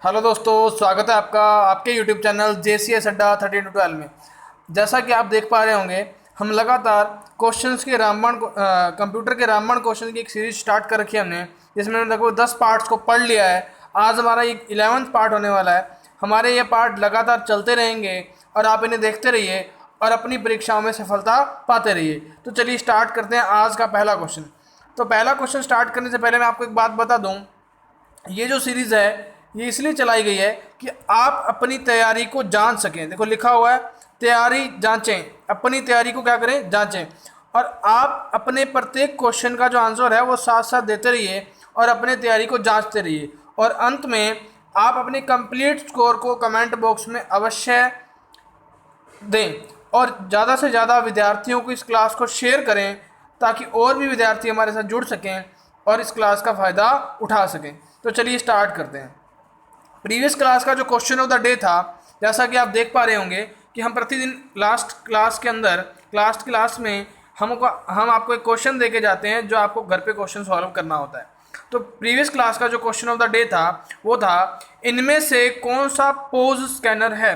Hello दोस्तों, स्वागत है आपका आपके यूट्यूब चैनल JCS अड्डा 13-12 में। जैसा कि आप देख पा रहे होंगे, हम लगातार क्वेश्चंस के रामबाण कंप्यूटर के रामबाण क्वेश्चन की एक सीरीज स्टार्ट कर रखी है हमने, जिसमें हमने लगभग 10 पार्ट्स को पढ़ लिया है। आज हमारा ये 11वां पार्ट होने वाला है। हमारे ये पार्ट लगातार चलते रहेंगे और आप इन्हें देखते रहिए और अपनी परीक्षाओं में सफलता पाते रहिए। तो चलिए स्टार्ट करते हैं आज का पहला क्वेश्चन। तो पहला क्वेश्चन स्टार्ट करने से पहले मैं आपको एक बात बता दूं, ये जो सीरीज़ है ये इसलिए चलाई गई है कि आप अपनी तैयारी को जान सकें। देखो लिखा हुआ है तैयारी जांचें, अपनी तैयारी को क्या करें, जांचें। और आप अपने प्रत्येक क्वेश्चन का जो आंसर है वो साथ साथ देते रहिए और अपने तैयारी को जांचते रहिए। और अंत में आप अपने कंप्लीट स्कोर को कमेंट बॉक्स में अवश्य दें और ज़्यादा से ज़्यादा विद्यार्थियों को इस क्लास को शेयर करें ताकि और भी विद्यार्थी हमारे साथ जुड़ सकें और इस क्लास का फ़ायदा उठा सकें। तो चलिए स्टार्ट करते हैं। प्रीवियस क्लास का जो क्वेश्चन ऑफ द डे था, जैसा कि आप देख पा रहे होंगे कि हम प्रतिदिन लास्ट क्लास में हम आपको एक क्वेश्चन दे के जाते हैं जो आपको घर पे क्वेश्चन सॉल्व करना होता है। तो प्रीवियस क्लास का जो क्वेश्चन ऑफ द डे था वो था, इनमें से कौन सा पोज स्कैनर है,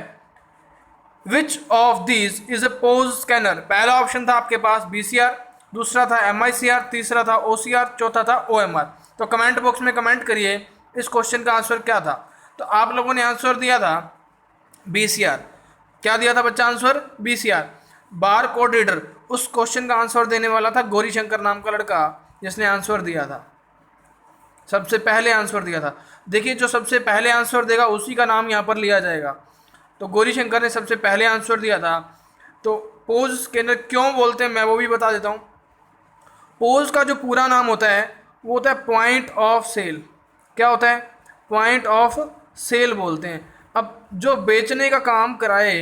which of these is a pose scanner. पहला ऑप्शन था आपके पास BCR, दूसरा था MICR, तीसरा था OCR, चौथा था OMR। तो कमेंट बॉक्स में कमेंट करिए इस क्वेश्चन का आंसर क्या था। तो आप लोगों ने आंसर दिया था BCR। क्या दिया था बच्चा answer? BCR, bar code reader. उस क्वेश्चन का आंसर देने वाला था गौरी शंकर नाम का लड़का, जिसने आंसर दिया था, सबसे पहले आंसर दिया था। देखिए जो सबसे पहले आंसर देगा उसी का नाम यहाँ पर लिया जाएगा। तो गौरी शंकर ने सबसे पहले आंसर दिया था। तो पोज स्कैनर क्यों बोलते हैं मैं वो भी बता देता हूँ। पोज का जो पूरा नाम होता है वो होता है पॉइंट ऑफ सेल। क्या होता है? पॉइंट ऑफ सेल बोलते हैं। अब जो बेचने का काम कराए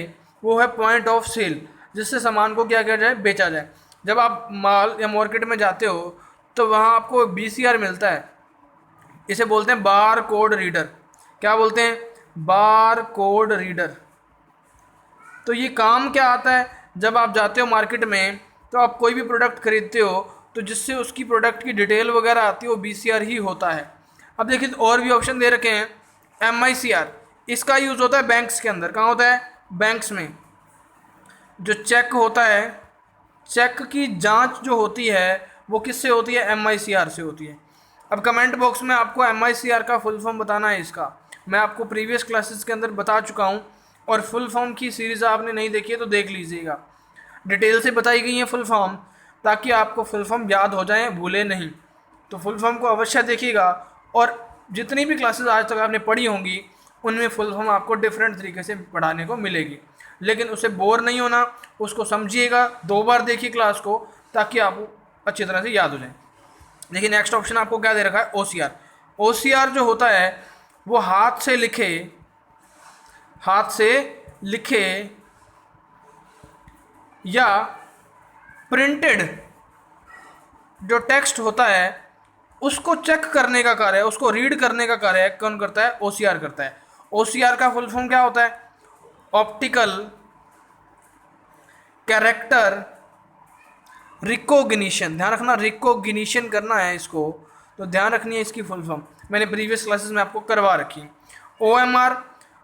वो है पॉइंट ऑफ सेल, जिससे सामान को क्या किया जाए, बेचा जाए। जब आप माल या मार्केट में जाते हो तो वहाँ आपको BCR मिलता है, इसे बोलते हैं बार कोड रीडर। क्या बोलते हैं? Bar code reader. तो ये काम क्या आता है, जब आप जाते हो मार्केट में तो आप कोई भी प्रोडक्ट खरीदते हो तो जिससे उसकी प्रोडक्ट की डिटेल वगैरह आती है वो BCR ही होता है। अब देखिए और भी ऑप्शन दे रखे हैं। MICR, इसका यूज़ होता है बैंक्स के अंदर। कहाँ होता है? बैंक्स में। जो चेक होता है, चेक की जांच जो होती है वो किससे होती है? MICR से होती है। अब कमेंट बॉक्स में आपको MICR का फुल फॉर्म बताना है। इसका मैं आपको प्रीवियस क्लासेस के अंदर बता चुका हूँ और फुल फॉर्म की सीरीज़ आपने नहीं देखी है तो देख लीजिएगा। डिटेल से बताई गई है फुल फॉर्म, ताकि आपको फुल फॉर्म याद हो जाए, भूले नहीं। तो फुल फॉर्म को अवश्य देखिएगा और जितनी भी क्लासेस आज तक आपने पढ़ी होंगी उनमें फुल फॉर्म आपको डिफरेंट तरीके से पढ़ाने को मिलेगी। लेकिन उसे बोर नहीं होना, उसको समझिएगा, 2 बार देखिए क्लास को ताकि आपको अच्छी तरह से याद हो जाए। देखिए नेक्स्ट ऑप्शन आपको क्या दे रखा है? OCR। OCR जो होता है वो हाथ से लिखे या प्रिंटेड जो टेक्स्ट होता है उसको चेक करने का कार्य है, उसको रीड करने का कार्य है, कौन करता है? OCR करता है। OCR का फुल फॉर्म क्या होता है? Optical character recognition. ध्यान रखना, रिकॉग्निशन करना है इसको, तो ध्यान रखनी है इसकी फुल फॉर्म। मैंने प्रीवियस क्लासेस में आपको करवा रखी। OMR,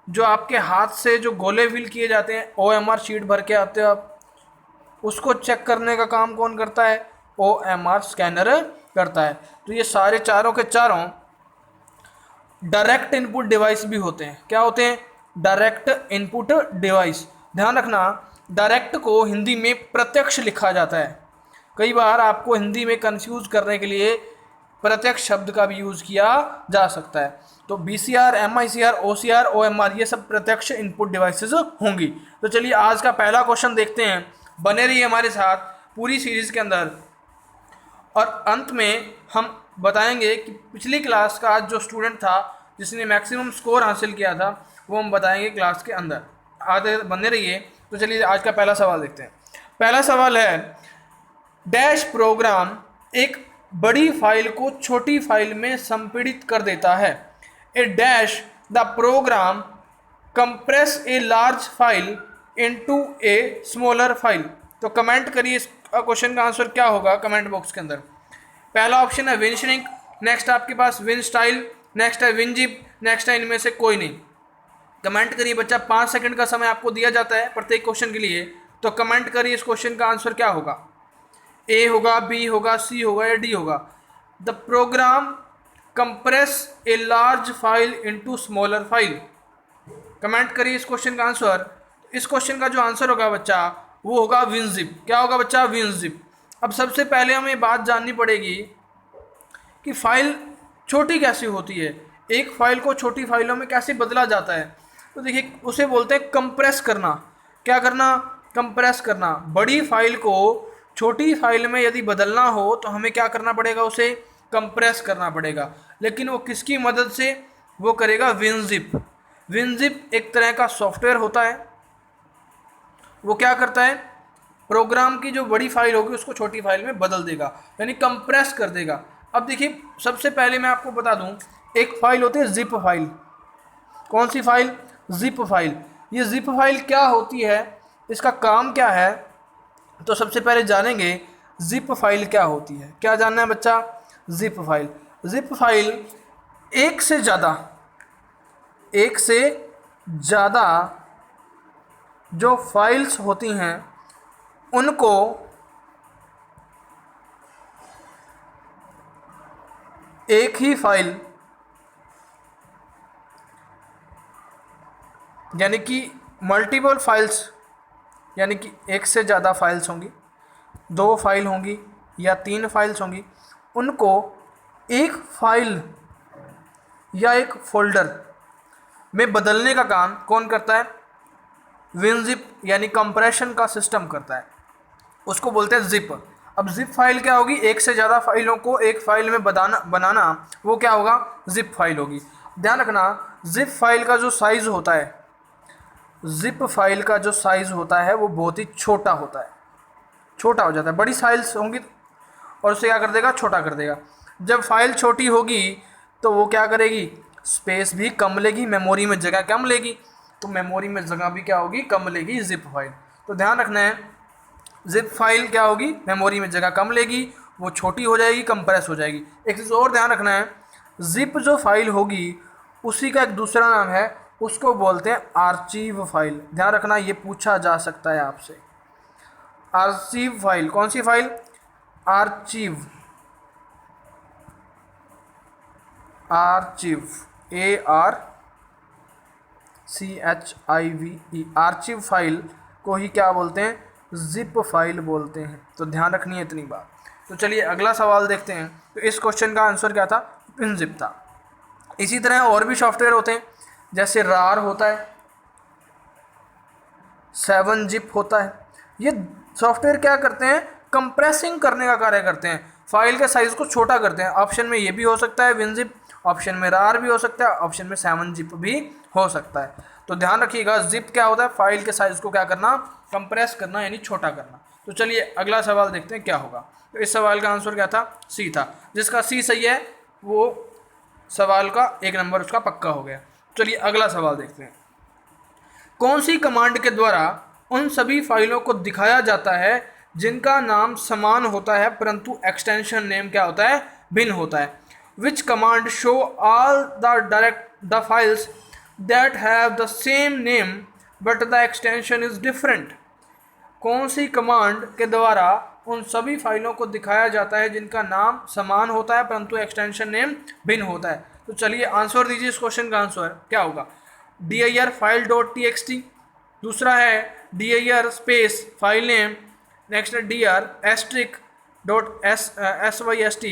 जो आपके हाथ से जो गोले फिल किए जाते हैं, OMR शीट भर के आते हो आप, उसको चेक करने का काम कौन करता है? OMR स्कैनर करता है। तो ये सारे चारों के चारों डायरेक्ट इनपुट डिवाइस भी होते हैं। क्या होते हैं? Direct input device. ध्यान रखना, डायरेक्ट को हिंदी में प्रत्यक्ष लिखा जाता है। कई बार आपको हिंदी में कंफ्यूज करने के लिए प्रत्यक्ष शब्द का भी यूज़ किया जा सकता है। तो BCR, MICR, OCR, OMR ये सब प्रत्यक्ष इनपुट डिवाइसेस होंगी। तो चलिए आज का पहला क्वेश्चन देखते हैं। बने रहिए हमारे साथ पूरी सीरीज़ के अंदर और अंत में हम बताएंगे कि पिछली क्लास का आज जो स्टूडेंट था जिसने मैक्सिमम स्कोर हासिल किया था वो हम बताएंगे क्लास के अंदर। आगे बने रहिए। तो चलिए आज का पहला सवाल देखते हैं। पहला सवाल है, डैश प्रोग्राम एक बड़ी फाइल को छोटी फाइल में संपीड़ित कर देता है। A dash the program compress a large file into a smaller file. तो कमेंट करिए इस क्वेश्चन का आंसर क्या होगा कमेंट बॉक्स के अंदर। पहला ऑप्शन है विनश्रिंक, नेक्स्ट आपके पास विन स्टाइल, नेक्स्ट है विनजिप, नेक्स्ट है इनमें से कोई नहीं। कमेंट करिए बच्चा, 5 सेकंड का समय आपको दिया जाता है प्रत्येक क्वेश्चन के लिए, तो कमेंट करिए इस क्वेश्चन का आंसर क्या होगा। ए होगा, बी होगा, सी होगा या डी होगा। The program compress a large file into smaller file. Comment करिए इस क्वेश्चन का आंसर। इस क्वेश्चन का जो आंसर होगा बच्चा वो होगा विनजिप। क्या होगा बच्चा? विनजिप। अब सबसे पहले हमें बात जाननी पड़ेगी कि फाइल छोटी कैसे होती है, एक फाइल को छोटी फाइलों में कैसे बदला जाता है। तो देखिए उसे बोलते हैं कंप्रेस करना। क्या करना? कंप्रेस करना। बड़ी फाइल को छोटी फाइल में यदि बदलना हो तो हमें क्या करना पड़ेगा? उसे कंप्रेस करना पड़ेगा। लेकिन वो किसकी मदद से? वो करेगा विनजिप। विनजिप एक तरह का सॉफ्टवेयर होता है, वो क्या करता है? प्रोग्राम की जो बड़ी फाइल होगी उसको छोटी फाइल में बदल देगा, यानी कंप्रेस कर देगा। अब देखिए सबसे पहले मैं आपको बता दूं, एक फाइल होती है जिप फाइल। कौन सी फाइल? Zip file. ये जिप फाइल क्या होती है, इसका काम क्या है, तो सबसे पहले जानेंगे जिप फाइल क्या होती है। क्या जानना है बच्चा? Zip file. जिप फाइल एक से ज़्यादा जो फाइल्स होती हैं उनको एक ही फाइल, यानी कि मल्टीपल फाइल्स, यानी कि एक से ज़्यादा फाइल्स होंगी, 2 फाइल होंगी या 3 फाइल्स होंगी, उनको एक फाइल या एक फोल्डर में बदलने का काम कौन करता है? विनजिप, यानी कंप्रेशन का सिस्टम करता है, उसको बोलते हैं जिप। अब जिप फाइल क्या होगी? एक से ज़्यादा फाइलों को एक फाइल में बनाना वो क्या होगा? जिप फाइल होगी। ध्यान रखना, जिप फाइल का जो साइज़ होता है, जिप फाइल का जो साइज़ होता है वो बहुत ही छोटा होता है, छोटा हो जाता है। बड़ी फाइल्स होंगी और उसे क्या कर देगा? छोटा कर देगा। जब फाइल छोटी होगी तो वो क्या करेगी? स्पेस भी कम लेगी, मेमोरी में जगह कम लेगी, तो मेमोरी में जगह भी क्या होगी? कम लेगी जिप फाइल। तो ध्यान रखना है, जिप फाइल क्या होगी? मेमोरी में जगह कम लेगी, वो छोटी हो जाएगी, कंप्रेस हो जाएगी। एक चीज़ और ध्यान रखना है, जिप जो फाइल होगी उसी का एक दूसरा नाम है, उसको बोलते हैं आर्चीव फाइल। ध्यान रखना, ये पूछा जा सकता है आपसे। Archive file. कौन सी file? Archive. Archive, ARCHIVE। Archive file को ही क्या बोलते हैं? जिप फाइल बोलते हैं। तो ध्यान रखनी है इतनी बात। तो चलिए अगला सवाल देखते हैं। तो इस क्वेश्चन का आंसर क्या था? विनजिप था। इसी तरह और भी सॉफ्टवेयर होते हैं, जैसे रार होता है, 7-zip होता है। ये सॉफ्टवेयर क्या करते हैं? कंप्रेसिंग करने का कार्य करते हैं, फाइल के साइज़ को छोटा करते हैं। ऑप्शन में ये भी हो सकता है विनजिप, ऑप्शन में रार भी हो सकता है, ऑप्शन में 7-zip भी हो सकता है। तो ध्यान रखिएगा, जिप क्या होता है? फाइल के साइज़ को क्या करना? कंप्रेस करना, यानी छोटा करना। तो चलिए अगला सवाल देखते हैं क्या होगा। तो इस सवाल का आंसर क्या था? सी था। जिसका सी सही है वो सवाल का 1 नंबर उसका पक्का हो गया। चलिए अगला सवाल देखते हैं। कौन सी कमांड के द्वारा उन सभी फाइलों को दिखाया जाता है जिनका नाम समान होता है परंतु एक्सटेंशन नेम क्या होता है? भिन्न होता है। विच command show all the files that have the same name but the extension is different. कौन सी कमांड के द्वारा उन सभी फाइलों को दिखाया जाता है जिनका नाम समान होता है परंतु एक्सटेंशन नेम भिन्न होता है? तो चलिए आंसर दीजिए, इस क्वेश्चन का आंसर क्या होगा? dir फाइल डॉट txt, दूसरा है dir space file name, next है dir asterisk dot syst,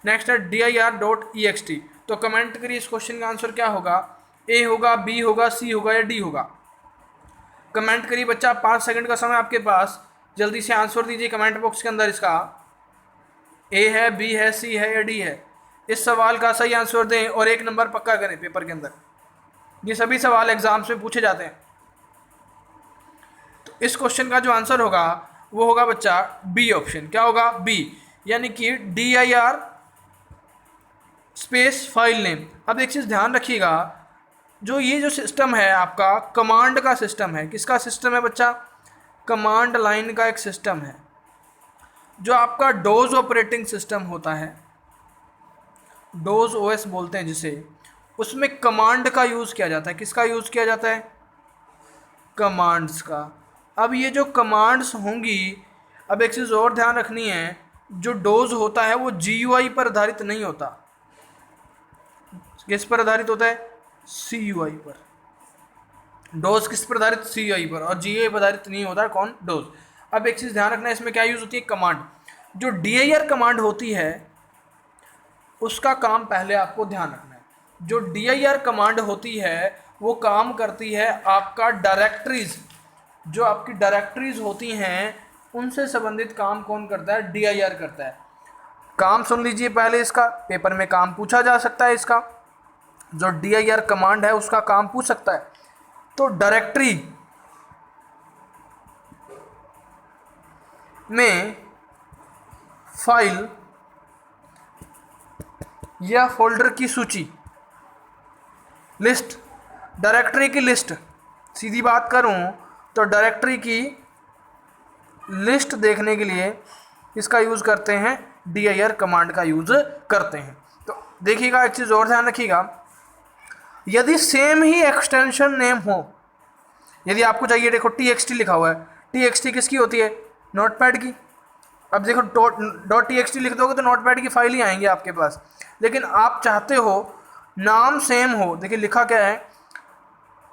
next है dir डॉट ext। तो कमेंट करिए इस क्वेश्चन का आंसर क्या होगा? ए होगा, बी होगा, सी होगा या डी होगा? कमेंट करिए बच्चा, 5 सेकंड का समय आपके पास, जल्दी से आंसर दीजिए कमेंट बॉक्स के अंदर। इसका ए है, बी है, सी है या डी है? इस सवाल का सही आंसर दें और 1 नंबर पक्का करें पेपर के अंदर। ये सभी सवाल एग्जाम्स में पूछे जाते हैं। तो इस क्वेश्चन का जो आंसर होगा वो होगा बच्चा बी ऑप्शन। क्या होगा? बी, यानी कि dir स्पेस फाइल नेम। अब एक चीज़ ध्यान रखिएगा, जो ये जो सिस्टम है आपका कमांड का सिस्टम है, किसका सिस्टम है बच्चा? कमांड लाइन का एक सिस्टम है। जो आपका डोज ऑपरेटिंग सिस्टम होता है, डोज ओएस बोलते हैं जिसे, उसमें कमांड का यूज़ किया जाता है। किसका यूज़ किया जाता है? कमांड्स का। अब ये जो कमांड्स होंगी, अब एक चीज़ और ध्यान रखनी है, जो डोज होता है वो GUI पर आधारित नहीं होता। किस पर आधारित होता है? CUI पर। डोज किस पर आधारित? CUI पर। और GUI पर आधारित नहीं होता है कौन? डोज। अब एक चीज़ ध्यान रखना है, इसमें क्या यूज़ होती है? कमांड। जो dir कमांड होती है उसका काम पहले आपको ध्यान रखना है। जो dir कमांड होती है वो काम करती है आपका डायरेक्टरीज, जो आपकी डायरेक्टरीज होती हैं उनसे संबंधित काम कौन करता है? dir करता है। काम सुन लीजिए पहले इसका, पेपर में काम पूछा जा सकता है इसका। जो dir कमांड है उसका काम पूछ सकता है। तो डायरेक्टरी में फाइल या फोल्डर की सूची, लिस्ट, डायरेक्टरी की लिस्ट, सीधी बात करूं तो डायरेक्टरी की लिस्ट देखने के लिए इसका यूज़ करते हैं, dir कमांड का यूज़ करते हैं। तो देखिएगा, एक चीज़ और ध्यान रखिएगा, यदि सेम ही एक्सटेंशन नेम हो, यदि आपको चाहिए, देखो txt लिखा हुआ है, txt किसकी होती है? नोटपैड की। अब देखो .txt लिख दोगे तो नोटपैड की फाइल ही आएंगी आपके पास। लेकिन आप चाहते हो नाम सेम हो, देखिए लिखा क्या है,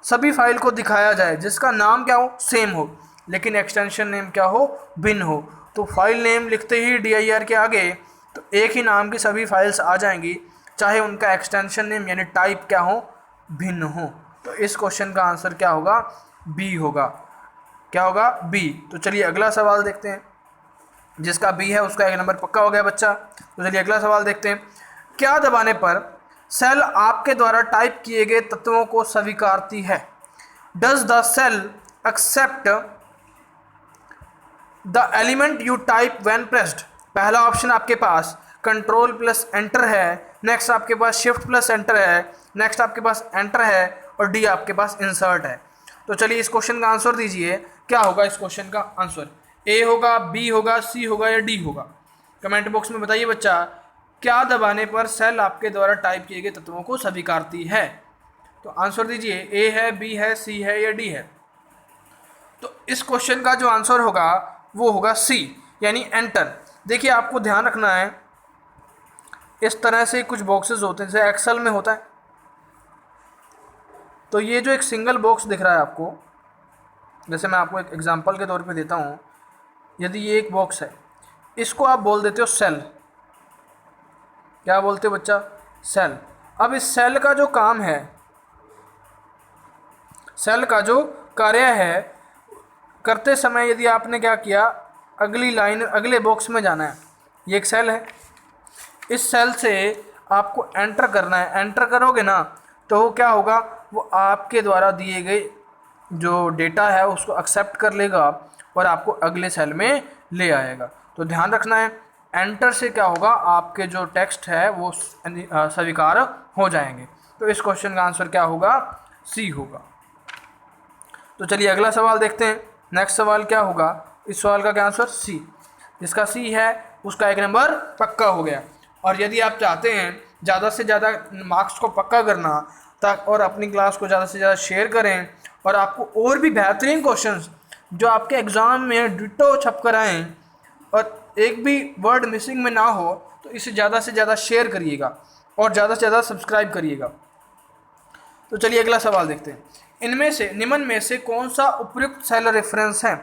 सभी फाइल को दिखाया जाए जिसका नाम क्या हो? सेम हो, लेकिन एक्सटेंशन नेम क्या हो? भिन्न हो। तो फाइल नेम लिखते ही dir के आगे तो एक ही नाम की सभी फाइल्स आ जाएंगी, चाहे उनका एक्सटेंशन नेम यानी टाइप क्या हो? भिन्न हो। तो इस क्वेश्चन का आंसर क्या होगा? बी होगा। क्या होगा? बी। तो चलिए अगला सवाल देखते हैं। जिसका बी है उसका 1 नंबर पक्का हो गया बच्चा। तो चलिए अगला सवाल देखते हैं। क्या दबाने पर सेल आपके द्वारा टाइप किए गए तत्वों को स्वीकारती है? Does the cell accept the element you type when pressed? पहला ऑप्शन आपके पास कंट्रोल प्लस एंटर है, नेक्स्ट आपके पास शिफ्ट प्लस एंटर है, नेक्स्ट आपके पास एंटर है, और डी आपके पास इंसर्ट है। तो चलिए इस क्वेश्चन का आंसर दीजिए, क्या होगा इस क्वेश्चन का आंसर? ए होगा, बी होगा, सी होगा या डी होगा? कमेंट बॉक्स में बताइए बच्चा, क्या दबाने पर सेल आपके द्वारा टाइप किए गए तत्वों को स्वीकारती है? तो आंसर दीजिए, ए है, बी है, सी है या डी है? तो इस क्वेश्चन का जो आंसर होगा वो होगा सी, यानी एंटर। देखिए आपको ध्यान रखना है, इस तरह से कुछ बॉक्सेस होते हैं, जैसे एक्सेल में होता है। तो ये जो एक सिंगल बॉक्स दिख रहा है आपको, जैसे मैं आपको एक एग्जांपल के तौर पे देता हूँ, यदि ये एक बॉक्स है, इसको आप बोल देते हो सेल। क्या बोलते हो बच्चा? सेल। अब इस सेल का जो काम है, सेल का जो कार्य है, करते समय यदि आपने क्या किया, अगली लाइन अगले बॉक्स में जाना है, ये एक सेल है, इस सेल से आपको एंटर करना है। एंटर करोगे ना तो वो क्या होगा, वो आपके द्वारा दिए गए जो डेटा है उसको एक्सेप्ट कर लेगा और आपको अगले सेल में ले आएगा। तो ध्यान रखना है, एंटर से क्या होगा, आपके जो टेक्स्ट है वो स्वीकार हो जाएंगे। तो इस क्वेश्चन का आंसर क्या होगा? सी होगा। तो चलिए अगला सवाल देखते हैं। नेक्स्ट सवाल क्या होगा? इस सवाल का क्या आंसर? सी। जिसका सी है उसका 1 नंबर पक्का हो गया। और यदि आप चाहते हैं ज़्यादा से ज़्यादा मार्क्स को पक्का करना और अपनी क्लास को ज़्यादा से ज़्यादा शेयर करें, और आपको और भी बेहतरीन क्वेश्चंस जो आपके एग्ज़ाम में डिटो छप कर आएँ और एक भी वर्ड मिसिंग में ना हो, तो इसे ज़्यादा से ज़्यादा शेयर करिएगा और ज़्यादा से ज़्यादा सब्सक्राइब करिएगा। तो चलिए अगला सवाल देखते हैं। इनमें से निम्न में से कौन सा उपयुक्त सेल रेफरेंस है?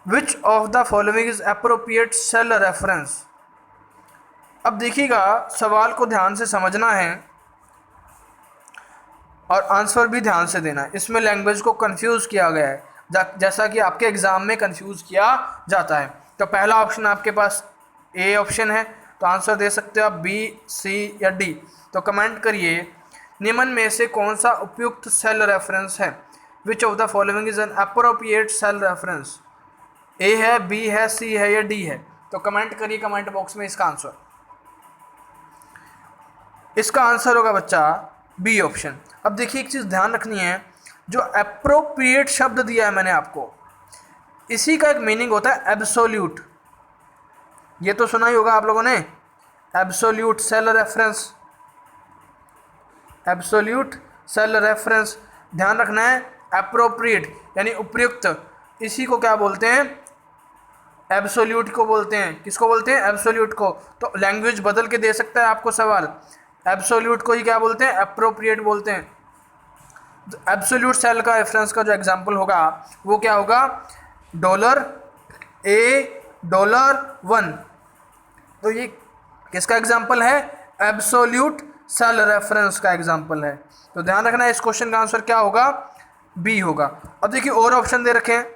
Which of the following is appropriate cell reference? अब देखिएगा, सवाल को ध्यान से समझना है और आंसर भी ध्यान से देना है। इसमें लैंग्वेज को कंफ्यूज किया गया है, जैसा कि आपके एग्जाम में कंफ्यूज किया जाता है। तो पहला ऑप्शन आपके पास ए ऑप्शन है, तो आंसर दे सकते हो आप बी, सी या डी। तो कमेंट करिए, निम्न में से कौन सा उपयुक्त सेल रेफरेंस है? Which of the following is an appropriate cell reference? A है, बी है, सी है या डी है? तो कमेंट करिए कमेंट बॉक्स में इसका आंसर। इसका आंसर होगा बच्चा बी ऑप्शन। अब देखिए एक चीज़ ध्यान रखनी है, जो एप्रोप्रिएट शब्द दिया है मैंने आपको, इसी का एक मीनिंग होता है एब्सोल्यूट। ये तो सुना ही होगा आप लोगों ने, absolute cell reference. Absolute cell reference, ध्यान रखना है एप्रोप्रिएट यानी उपयुक्त, इसी को क्या बोलते हैं, एब्सोल्यूट को बोलते हैं। किसको बोलते हैं, एब्सोल्यूट को। तो लैंग्वेज बदल के दे सकता है आपको सवाल, एब्सोल्यूट को ही क्या बोलते हैं, एप्रोप्रिएट बोलते हैं। एब्सोल्यूट सेल का रेफरेंस का जो एग्जांपल होगा वो क्या होगा, $1, तो ये किसका एग्जांपल है, एब्सोल्यूट सेल रेफरेंस का एग्जांपल है। तो ध्यान रखना है इस क्वेश्चन का आंसर क्या होगा, बी होगा। अब देखिए और ऑप्शन दे रखे हैं,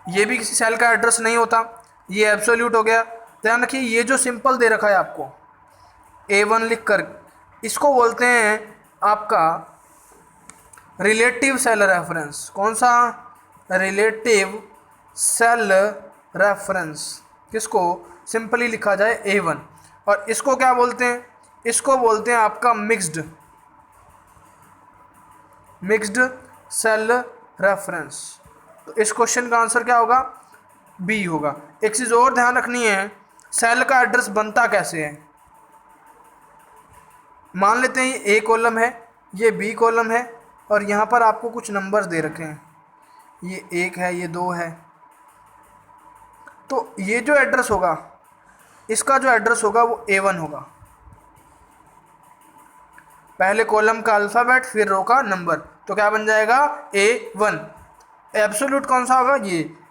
ये भी किसी सेल का एड्रेस नहीं होता, ये एब्सोल्यूट हो गया। ध्यान रखिए ये जो सिंपल दे रखा है आपको A1 लिख कर, इसको बोलते हैं आपका रिलेटिव सेल रेफरेंस। कौन सा, रिलेटिव सेल रेफरेंस, किसको सिंपली लिखा जाए A1। और इसको क्या बोलते हैं, इसको बोलते हैं आपका मिक्स्ड सेल रेफरेंस। तो इस क्वेश्चन का आंसर क्या होगा, बी होगा। एक चीज़ और ध्यान रखनी है, सेल का एड्रेस बनता कैसे है। मान लेते हैं ये A कॉलम है, ये B कॉलम है, और यहाँ पर आपको कुछ नंबर्स दे रखे हैं, ये 1 है, ये 2 है। तो ये जो एड्रेस होगा, इसका जो एड्रेस होगा वो A1 होगा, पहले कॉलम का अल्फ़ाबेट फिर रो का नंबर, तो क्या बन जाएगा A1। एब्सोल्यूट कौन सा होगा,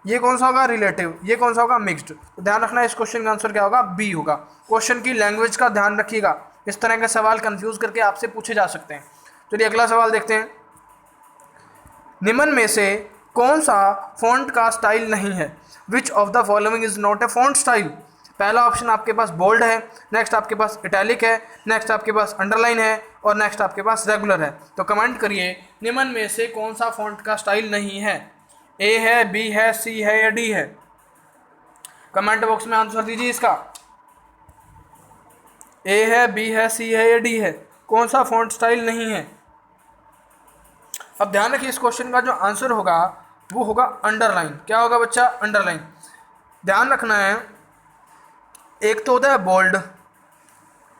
ये कौन सा होगा, रिलेटिव, ये कौन सा होगा, मिक्स्ड। तो ध्यान रखना इस क्वेश्चन का आंसर क्या होगा, बी होगा। क्वेश्चन की लैंग्वेज का ध्यान रखिएगा, इस तरह के सवाल कंफ्यूज करके आपसे पूछे जा सकते हैं। चलिए अगला सवाल देखते हैं, निम्न में से कौन सा फॉन्ट का स्टाइल नहीं है, which of the following is not a font style. पहला ऑप्शन आपके पास बोल्ड है, नेक्स्ट आपके पास इटैलिक है, नेक्स्ट आपके पास अंडरलाइन है, और नेक्स्ट आपके पास रेगुलर है। तो कमेंट करिए निम्न में से कौन सा फॉन्ट का स्टाइल नहीं है, ए है, बी है, सी है या डी है। कमेंट बॉक्स में आंसर दीजिए इसका, ए है, बी है, सी है या डी है, कौन सा फॉन्ट स्टाइल नहीं है। अब ध्यान रखिए इस क्वेश्चन का जो आंसर होगा वो होगा अंडरलाइन। क्या होगा बच्चा, अंडरलाइन। ध्यान रखना है, एक तो होता है बोल्ड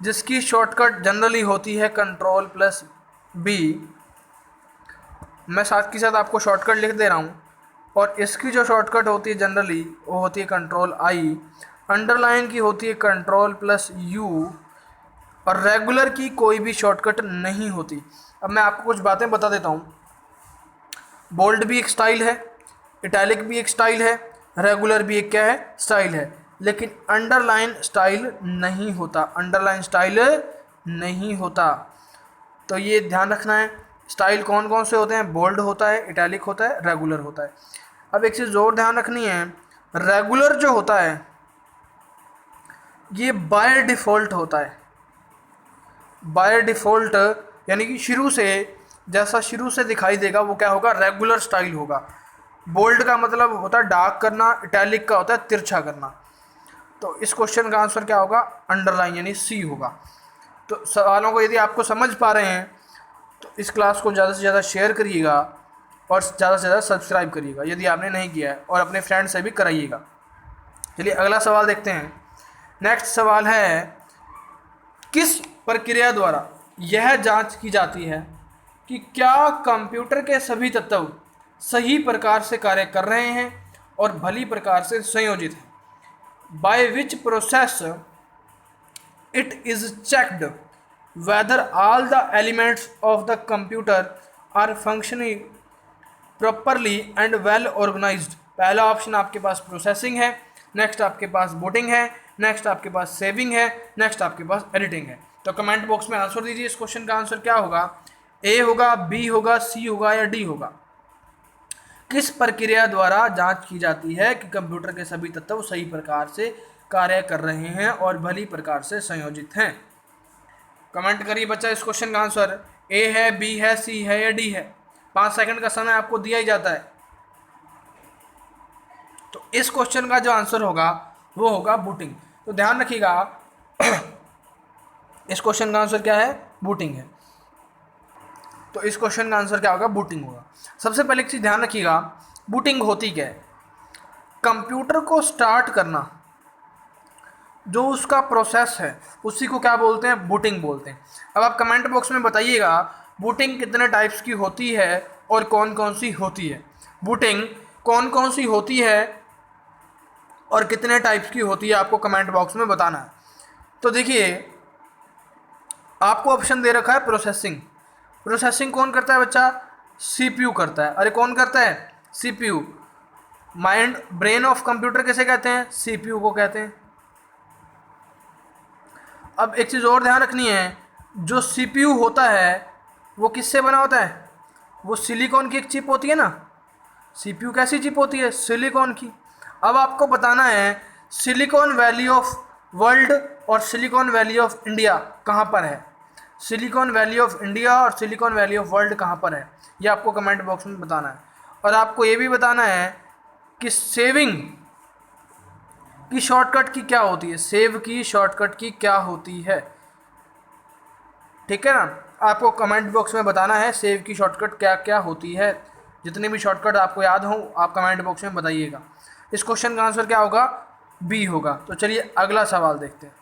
जिसकी शॉर्टकट जनरली होती है Ctrl+B, मैं साथ के साथ आपको शॉर्टकट लिख दे रहा हूँ, और इसकी जो शॉर्टकट होती है जनरली वो होती है Ctrl+I, अंडरलाइन की होती है Ctrl+U, और रेगुलर की कोई भी शॉर्टकट नहीं होती। अब मैं आपको कुछ बातें बता देता हूँ, बोल्ड भी एक स्टाइल है, इटैलिक भी एक स्टाइल है, रेगुलर भी एक क्या है, स्टाइल है, लेकिन अंडरलाइन स्टाइल नहीं होता, अंडरलाइन स्टाइल नहीं होता। तो ये ध्यान रखना है, स्टाइल कौन कौन से होते हैं, बोल्ड होता है, इटैलिक होता है, रेगुलर होता है। अब एक चीज़ और ध्यान रखनी है, रेगुलर जो होता है ये बाय डिफ़ॉल्ट होता है, बाय डिफ़ॉल्ट यानी कि शुरू से जैसा शुरू से दिखाई देगा वो क्या होगा, रेगुलर स्टाइल होगा। बोल्ड का मतलब होता है डार्क करना, इटैलिक का होता है तिरछा करना। तो इस क्वेश्चन का आंसर क्या होगा, अंडरलाइन यानी सी होगा। तो सवालों को यदि आपको समझ पा रहे हैं तो इस क्लास को ज़्यादा से ज़्यादा शेयर करिएगा और ज़्यादा से ज़्यादा सब्सक्राइब करिएगा यदि आपने नहीं किया है, और अपने फ्रेंड से भी कराइएगा। चलिए अगला सवाल देखते हैं। नेक्स्ट सवाल है, किस प्रक्रिया द्वारा यह जांच की जाती है कि क्या कंप्यूटर के सभी तत्व सही प्रकार से कार्य कर रहे हैं और भली प्रकार से संयोजित हैं। By which process it is checked whether all the elements of the computer are functioning properly and well organised. पहला ऑप्शन आपके पास प्रोसेसिंग है, नेक्स्ट आपके पास बूटिंग है, नेक्स्ट आपके पास सेविंग है, नेक्स्ट आपके पास एडिटिंग है। तो कमेंट बॉक्स में आंसर दीजिए, इस क्वेश्चन का आंसर क्या होगा, ए होगा, बी होगा, सी होगा या डी होगा। किस प्रक्रिया द्वारा जांच की जाती है कि कंप्यूटर के सभी तत्व सही प्रकार से कार्य कर रहे हैं और भली प्रकार से संयोजित हैं। कमेंट करिए बच्चा इस क्वेश्चन का आंसर, ए है, बी है, सी है या डी है। 5 सेकंड का समय आपको दिया ही जाता है। तो इस क्वेश्चन का जो आंसर होगा वो होगा बूटिंग। तो ध्यान रखिएगा इस क्वेश्चन का आंसर क्या है, बूटिंग है। तो इस क्वेश्चन का आंसर क्या होगा, बूटिंग होगा। सबसे पहले एक चीज़ ध्यान रखिएगा, बूटिंग होती क्या है। कंप्यूटर को स्टार्ट करना जो उसका प्रोसेस है उसी को क्या बोलते हैं, बूटिंग बोलते हैं। अब आप कमेंट बॉक्स में बताइएगा बूटिंग कितने टाइप्स की होती है और कौन कौन सी होती है। बूटिंग कौन कौन सी होती है और कितने टाइप्स की होती है, आपको कमेंट बॉक्स में बताना है। तो देखिए आपको ऑप्शन दे रखा है प्रोसेसिंग। प्रोसेसिंग कौन करता है बच्चा, सीपीयू करता है। अरे कौन करता है, CPU. Mind brain of computer किसे कहते हैं, सीपीयू को कहते हैं। अब एक चीज़ और ध्यान रखनी है, जो सीपीयू होता है वो किससे बना होता है, वो सिलिकॉन की एक चिप होती है ना। सीपीयू कैसी चिप होती है, सिलिकॉन की। अब आपको बताना है सिलिकॉन वैली ऑफ वर्ल्ड और सिलिकॉन वैली ऑफ इंडिया कहाँ पर है। सिलिकॉन वैली ऑफ इंडिया और सिलिकॉन वैली ऑफ वर्ल्ड कहाँ पर है, ये आपको कमेंट बॉक्स में बताना है। और आपको ये भी बताना है कि सेविंग की शॉर्टकट की क्या होती है, सेव की शॉर्टकट की क्या होती है। ठीक है ना, आपको कमेंट बॉक्स में बताना है सेव की शॉर्टकट क्या क्या होती है। जितनी भी शॉर्टकट आपको याद हो आप कमेंट बॉक्स में बताइएगा। इस क्वेश्चन का आंसर क्या होगा, बी होगा। तो चलिए अगला सवाल देखते हैं।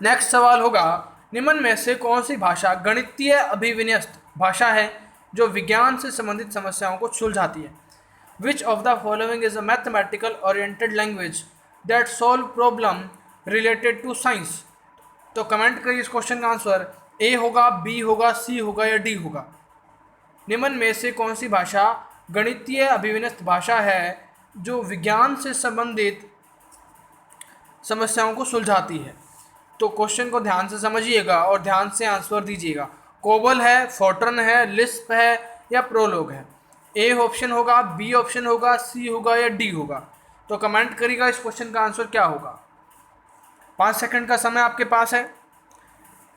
नेक्स्ट सवाल होगा, निम्न में से कौन सी भाषा गणितीय अभिविन्यस्त भाषा है जो विज्ञान से संबंधित समस्याओं को सुलझाती है। Which of the following is a mathematical oriented language that solve problem related to science. तो कमेंट करिए इस क्वेश्चन का आंसर, ए होगा, बी होगा, सी होगा या डी होगा। निम्न में से कौन सी भाषा गणितीय अभिविन्यस्त भाषा है जो विज्ञान से संबंधित समस्याओं को सुलझाती है। तो क्वेश्चन को ध्यान से समझिएगा और ध्यान से आंसर दीजिएगा। कोबल है, फोर्ट्रन है, लिस्प है या प्रोलोग है। ए ऑप्शन होगा, बी ऑप्शन होगा, सी होगा या डी होगा। तो कमेंट करिएगा इस क्वेश्चन का आंसर क्या होगा। 5 सेकंड का समय आपके पास है।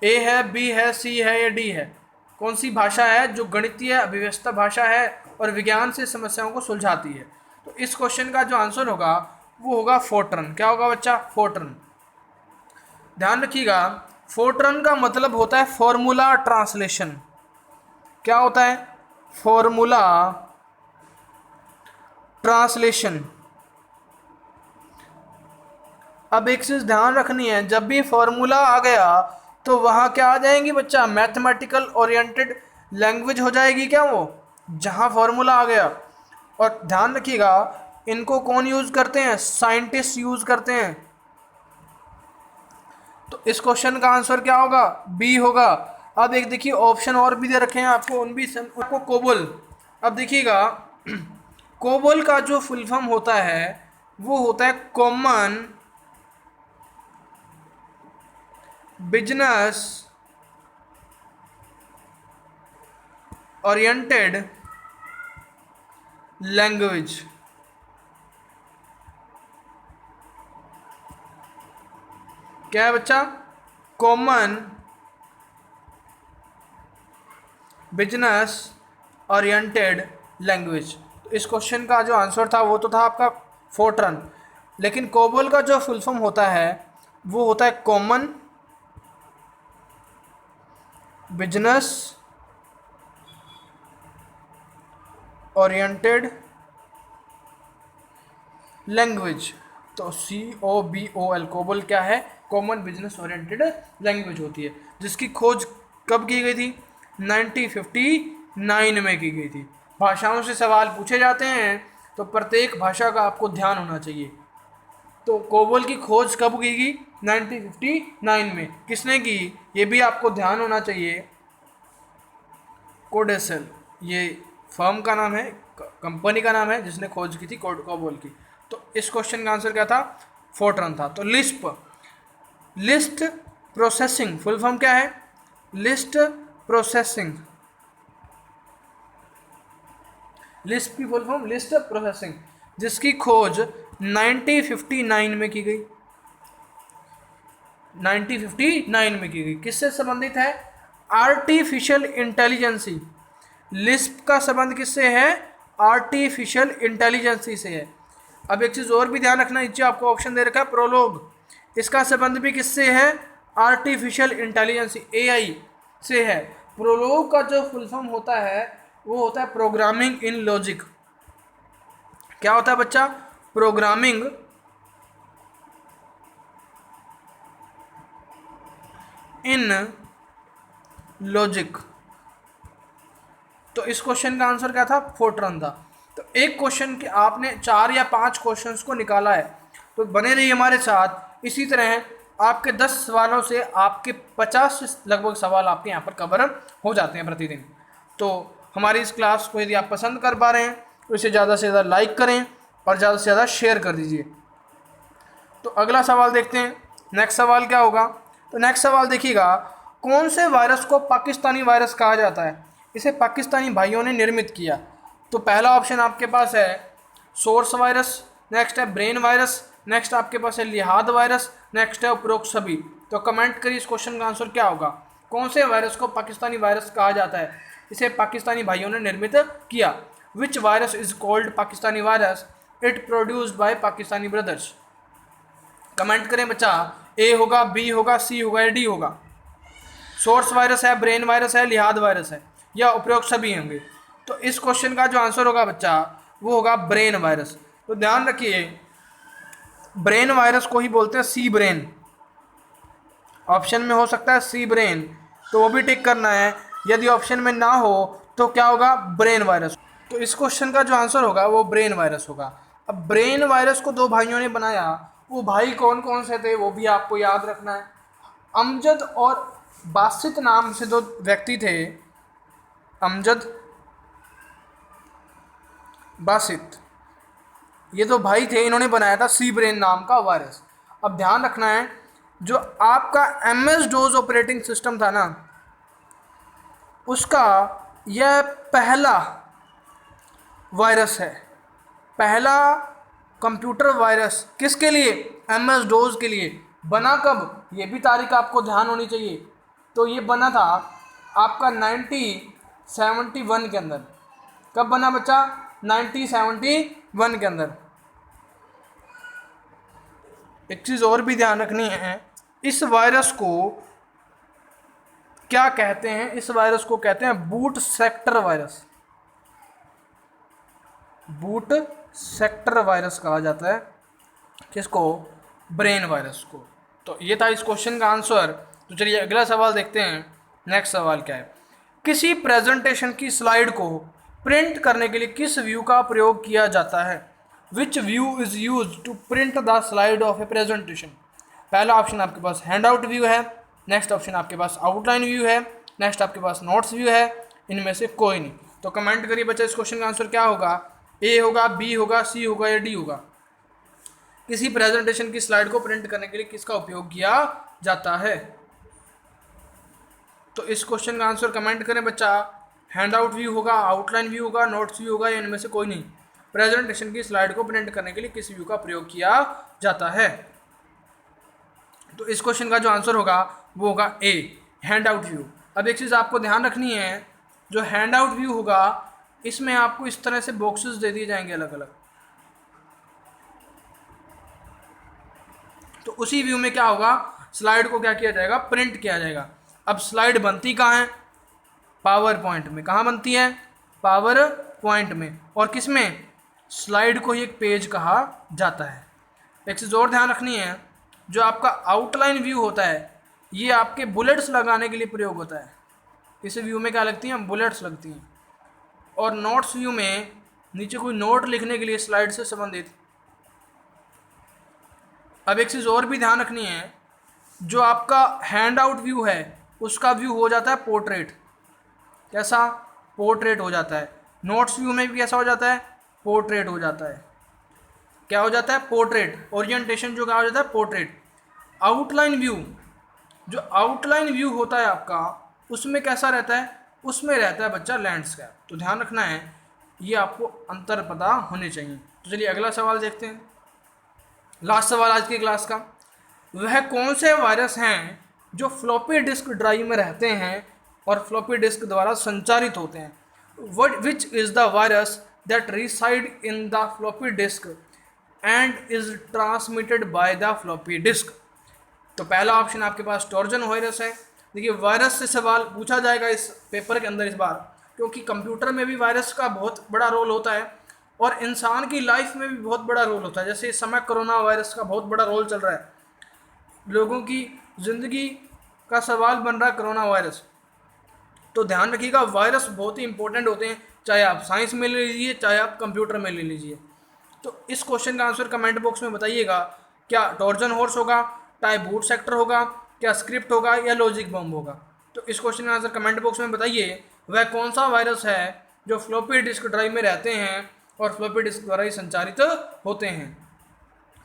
ए है, बी है, सी है या डी है। कौन सी भाषा है जो गणितीय अभिव्यवस्था भाषा है और विज्ञान से समस्याओं को सुलझाती है। तो इस क्वेश्चन का जो आंसर होगा वो होगा फोर्ट्रन। क्या होगा बच्चा, फोर्ट्रन। ध्यान रखिएगा फोर्ट्रन का मतलब होता है फॉर्मूला ट्रांसलेशन। क्या होता है, फॉर्मूला ट्रांसलेशन। अब एक चीज ध्यान रखनी है, जब भी फॉर्मूला आ गया तो वहां क्या आ जाएंगी बच्चा, मैथमेटिकल ओरिएंटेड लैंग्वेज हो जाएगी क्या वो, जहां फॉर्मूला आ गया। और ध्यान रखिएगा इनको कौन यूज करते हैं, साइंटिस्ट यूज करते हैं। तो इस क्वेश्चन का आंसर क्या होगा, बी होगा। अब एक देखिए ऑप्शन और भी दे रखे हैं आपको, उन भी आपको कोबल। अब देखिएगा कोबल का जो फुल फॉर्म होता है वो होता है कॉमन बिजनेस ओरिएंटेड लैंग्वेज। क्या है बच्चा, कॉमन बिजनेस ओरिएंटेड लैंग्वेज। तो इस क्वेश्चन का जो आंसर था वो तो था आपका फोर्ट्रन, लेकिन कोबल का जो फुल फॉर्म होता है वो होता है कॉमन बिजनेस ओरिएंटेड लैंग्वेज। तो COBOL कोबल क्या है, कॉमन बिजनेस ओरिएंटेड लैंग्वेज होती है, जिसकी खोज कब की गई थी, 1959 में की गई थी। भाषाओं से सवाल पूछे जाते हैं तो प्रत्येक भाषा का आपको ध्यान होना चाहिए। तो कोबल की खोज कब की गई, 1959 में। किसने की, ये भी आपको ध्यान होना चाहिए। कोडेसेल, ये फर्म का नाम है, कंपनी का नाम है जिसने खोज की थी कोबल की। तो इस क्वेश्चन का आंसर क्या था, फोर्ट्रन था। तो Lisp, list processing full form क्या है, लिस्ट प्रोसेसिंग। लिस्ट की फुल फॉर्म लिस्ट प्रोसेसिंग, जिसकी खोज 1959 में की गई। 1959 में की गई। किससे संबंधित है, आर्टिफिशियल इंटेलिजेंसी। लिस्प का संबंध किससे है, आर्टिफिशियल इंटेलिजेंसी से है। अब एक चीज़ और भी ध्यान रखना, नीचे आपको ऑप्शन दे रखा है प्रोलोग, इसका संबंध भी किससे है, आर्टिफिशियल इंटेलिजेंसी AI से है। प्रोलोग का जो फुल फॉर्म होता है वो होता है प्रोग्रामिंग इन लॉजिक। क्या होता है बच्चा, प्रोग्रामिंग इन लॉजिक। तो इस क्वेश्चन का आंसर क्या था, फोर्ट्रन था। तो एक क्वेश्चन के आपने 4 या 5 क्वेश्चंस को निकाला है, तो बने रहिए हमारे साथ। इसी तरह आपके 10 सवालों से आपके 50 से लगभग सवाल आपके यहाँ पर कवर हो जाते हैं प्रतिदिन। तो हमारी इस क्लास को यदि आप पसंद कर पा रहे हैं तो इसे ज़्यादा से ज़्यादा लाइक करें और ज़्यादा से ज़्यादा शेयर कर दीजिए। तो अगला सवाल देखते हैं, नेक्स्ट सवाल क्या होगा। तो नेक्स्ट सवाल देखिएगा, कौन से वायरस को पाकिस्तानी वायरस कहा जाता है, इसे पाकिस्तानी भाइयों ने निर्मित किया। तो पहला ऑप्शन आपके पास है सोर्स वायरस, नेक्स्ट है ब्रेन वायरस, नेक्स्ट आपके पास है लिहाद वायरस, नेक्स्ट है उपरोक्त सभी। तो कमेंट करिए इस क्वेश्चन का आंसर क्या होगा। कौन से वायरस को पाकिस्तानी वायरस कहा जाता है, इसे पाकिस्तानी भाइयों ने निर्मित किया। Which virus is called Pakistani virus, it produced by Pakistani brothers. Comment करें बच्चा, ए होगा, बी होगा, सी होगा या डी होगा। सोर्स वायरस है, ब्रेन वायरस है, लिहाद वायरस है या उपरोक्त सभी होंगे। तो इस क्वेश्चन का जो आंसर होगा बच्चा वो होगा ब्रेन वायरस। तो ध्यान रखिए, ब्रेन वायरस को ही बोलते हैं सी ब्रेन। ऑप्शन में हो सकता है सी ब्रेन, तो वो भी टिक करना है। यदि ऑप्शन में ना हो तो क्या होगा, ब्रेन वायरस। तो इस क्वेश्चन का जो आंसर होगा वो ब्रेन वायरस होगा। अब ब्रेन वायरस को 2 भाइयों ने बनाया, वो भाई कौन कौन से थे वो भी आपको याद रखना है। अमजद और बासित नाम से 2 व्यक्ति थे, अमजद, बासित, ये 2 भाई थे, इन्होंने बनाया था सी ब्रेन नाम का वायरस। अब ध्यान रखना है, जो आपका MS डोज ऑपरेटिंग सिस्टम था ना, उसका यह पहला वायरस है, पहला कंप्यूटर वायरस। किसके लिए, MS डोज के लिए। बना कब, ये भी तारीख आपको ध्यान होनी चाहिए। तो ये बना था आपका 1971 के अंदर। कब बना बच्चा, 1971 के अंदर। एक चीज़ और भी ध्यान रखनी है, इस वायरस को क्या कहते हैं, इस वायरस को कहते हैं boot sector virus. Boot sector virus कहा जाता है किसको, ब्रेन वायरस को। तो ये था इस क्वेश्चन का आंसर। तो चलिए अगला सवाल देखते हैं। नेक्स्ट सवाल क्या है, किसी प्रेजेंटेशन की स्लाइड को प्रिंट करने के लिए किस व्यू का प्रयोग किया जाता है। Which view is use to print the slide of a presentation. पहला ऑप्शन आपके पास हैंड आउट व्यू है, नेक्स्ट ऑप्शन आपके पास आउटलाइन व्यू है, नेक्स्ट आपके पास नोट्स व्यू है, इनमें से कोई नहीं। तो कमेंट करिए बच्चा इस क्वेश्चन का आंसर क्या होगा, ए होगा, बी होगा, सी होगा या डी होगा। किसी प्रेजेंटेशन की स्लाइड को प्रिंट करने के लिए किसका उपयोग किया जाता है। तो इस क्वेश्चन का आंसर कमेंट करें बच्चा, हैंड आउट व्यू होगा, आउटलाइन व्यू होगा, नोट्स व्यू होगा या इनमें से कोई नहीं। प्रेजेंटेशन की स्लाइड को प्रिंट करने के लिए किस व्यू का प्रयोग किया जाता है। तो इस क्वेश्चन का जो आंसर होगा वो होगा ए, हैंड आउट व्यू। अब एक चीज़ आपको ध्यान रखनी है, जो हैंड आउट व्यू होगा इसमें आपको इस तरह से बॉक्सेस दे दिए जाएंगे अलग अलग। तो उसी व्यू में क्या होगा, स्लाइड को क्या किया जाएगा, प्रिंट किया जाएगा। अब स्लाइड बनती कहाँ है, पावर पॉइंट में। कहाँ बनती है, पावर पॉइंट में। और किस में, स्लाइड को ही एक पेज कहा जाता है। एक चीज़ और ध्यान रखनी है, जो आपका आउटलाइन व्यू होता है ये आपके बुलेट्स लगाने के लिए प्रयोग होता है। इस व्यू में क्या लगती हैं, बुलेट्स लगती हैं। और नोट्स व्यू में नीचे कोई नोट लिखने के लिए स्लाइड से संबंधित। अब एक चीज़ और भी ध्यान रखनी है, जो आपका हैंड आउट व्यू है उसका व्यू हो जाता है पोर्ट्रेट। कैसा, पोर्ट्रेट हो जाता है। नोट्स व्यू में भी कैसा हो जाता है, पोर्ट्रेट हो जाता है। क्या हो जाता है, पोर्ट्रेट। ओरिएंटेशन जो क्या हो जाता है, पोर्ट्रेट। आउटलाइन व्यू, जो आउटलाइन व्यू होता है आपका उसमें कैसा रहता है, उसमें रहता है बच्चा लैंडस्केप। तो ध्यान रखना है, ये आपको अंतर पता होने चाहिए। तो चलिए अगला सवाल देखते हैं, लास्ट सवाल आज की क्लास का। वह कौन से वायरस हैं जो फ्लॉपी डिस्क ड्राइव में रहते हैं और फ्लॉपी डिस्क द्वारा संचारित होते हैं। Which is the virus that reside in the floppy disk and is transmitted by the floppy disk. तो पहला ऑप्शन आपके पास ट्रोजन वायरस है। देखिए वायरस से सवाल पूछा जाएगा इस पेपर के अंदर इस बार, क्योंकि कंप्यूटर में भी वायरस का बहुत बड़ा रोल होता है और इंसान की लाइफ में भी बहुत बड़ा रोल होता है। जैसे इस समय कोरोना वायरस का बहुत बड़ा रोल चल रहा है, लोगों की ज़िंदगी का सवाल बन रहा है कोरोना वायरस। तो ध्यान रखिएगा, वायरस बहुत ही इंपॉर्टेंट होते हैं, चाहे आप साइंस में ले लीजिए चाहे आप कंप्यूटर में ले लीजिए। तो इस क्वेश्चन का आंसर कमेंट बॉक्स में बताइएगा। क्या ट्रोजन हॉर्स होगा, टाई बूट सेक्टर होगा, क्या स्क्रिप्ट होगा या लॉजिक बम होगा? तो इस क्वेश्चन का आंसर कमेंट बॉक्स में बताइए। वह कौन सा वायरस है जो फ्लॉपी डिस्क ड्राइव में रहते हैं और फ्लॉपी डिस्क द्वारा ही संचालित होते हैं?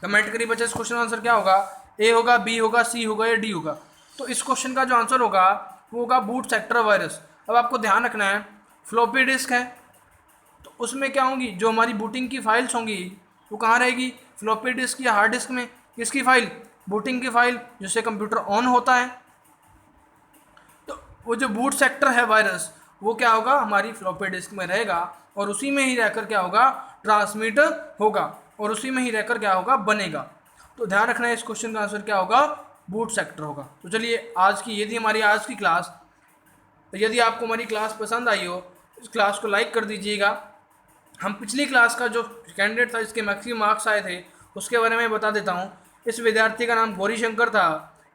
कमेंट करिए बच्चे, इस क्वेश्चन का आंसर क्या होगा? ए होगा, बी होगा, सी होगा या डी होगा? तो इस क्वेश्चन का जो आंसर होगा वो होगा बूट सेक्टर वायरस। अब आपको ध्यान रखना है, फ्लॉपी डिस्क है तो उसमें क्या होंगी, जो हमारी बूटिंग की फाइल्स होंगी वो कहाँ रहेगी? फ्लॉपी डिस्क या हार्ड डिस्क में। किसकी फाइल? बूटिंग की फाइल, जिससे कंप्यूटर ऑन होता है। तो वो जो बूट सेक्टर है वायरस, वो क्या होगा? हमारी फ्लॉपी डिस्क में रहेगा और उसी में ही रहकर क्या होगा? ट्रांसमिट होगा और उसी में ही रहकर क्या होगा? बनेगा। तो ध्यान रखना है, इस क्वेश्चन का आंसर क्या होगा? बूट सेक्टर होगा। तो चलिए, आज की ये थी हमारी आज की क्लास। यदि आपको हमारी क्लास पसंद आई हो, इस क्लास को लाइक कर दीजिएगा। हम पिछली क्लास का जो कैंडिडेट था, इसके मैक्सिमम मार्क्स आए थे, उसके बारे में बता देता हूँ। इस विद्यार्थी का नाम गौरी शंकर था।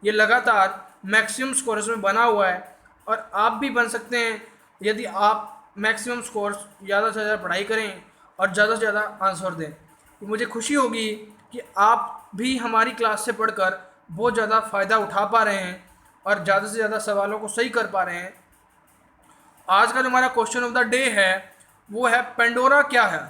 ये लगातार मैक्सिमम स्कोर्स में बना हुआ है और आप भी बन सकते हैं यदि आप मैक्सिमम स्कोर्स ज़्यादा से ज़्यादा पढ़ाई करें और ज़्यादा से ज़्यादा आंसर दें। तो मुझे खुशी होगी कि आप भी हमारी क्लास से पढ़कर बहुत ज़्यादा फ़ायदा उठा पा रहे हैं और ज़्यादा से ज़्यादा सवालों को सही कर पा रहे हैं। आज का जो हमारा क्वेश्चन ऑफ द डे है वो है पेंडोरा क्या है?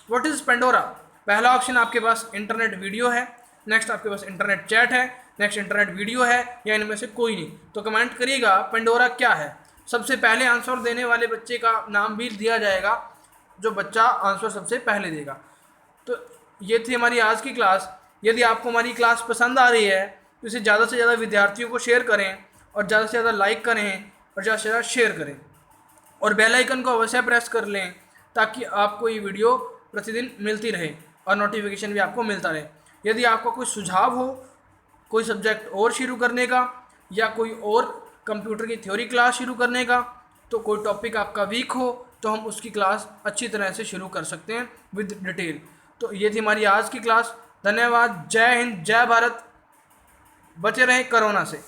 What is Pandora? पहला ऑप्शन आपके पास इंटरनेट वीडियो है, नेक्स्ट आपके पास इंटरनेट चैट है, नेक्स्ट इंटरनेट वीडियो है, या इनमें से कोई नहीं। तो कमेंट करिएगा पेंडोरा क्या है। सबसे पहले आंसर देने वाले बच्चे का नाम भी दिया जाएगा, जो बच्चा आंसर सबसे पहले देगा। तो ये थी हमारी आज की क्लास। यदि आपको हमारी क्लास पसंद आ रही है तो इसे ज़्यादा से ज़्यादा विद्यार्थियों को शेयर करें और ज़्यादा से ज़्यादा लाइक करें और ज़्यादा से ज़्यादा शेयर करें और बेल आइकन को अवश्य प्रेस कर लें, ताकि आपको ये वीडियो प्रतिदिन मिलती रहे और नोटिफिकेशन भी आपको मिलता रहे। यदि आपका कोई सुझाव हो, कोई सब्जेक्ट और शुरू करने का या कोई और कंप्यूटर की थ्योरी क्लास शुरू करने का, तो कोई टॉपिक आपका वीक हो, तो हम उसकी क्लास अच्छी तरह से शुरू कर सकते हैं विद डिटेल। तो ये थी हमारी आज की क्लास। धन्यवाद। जय हिंद, जय भारत। बचे रहें कोरोना से।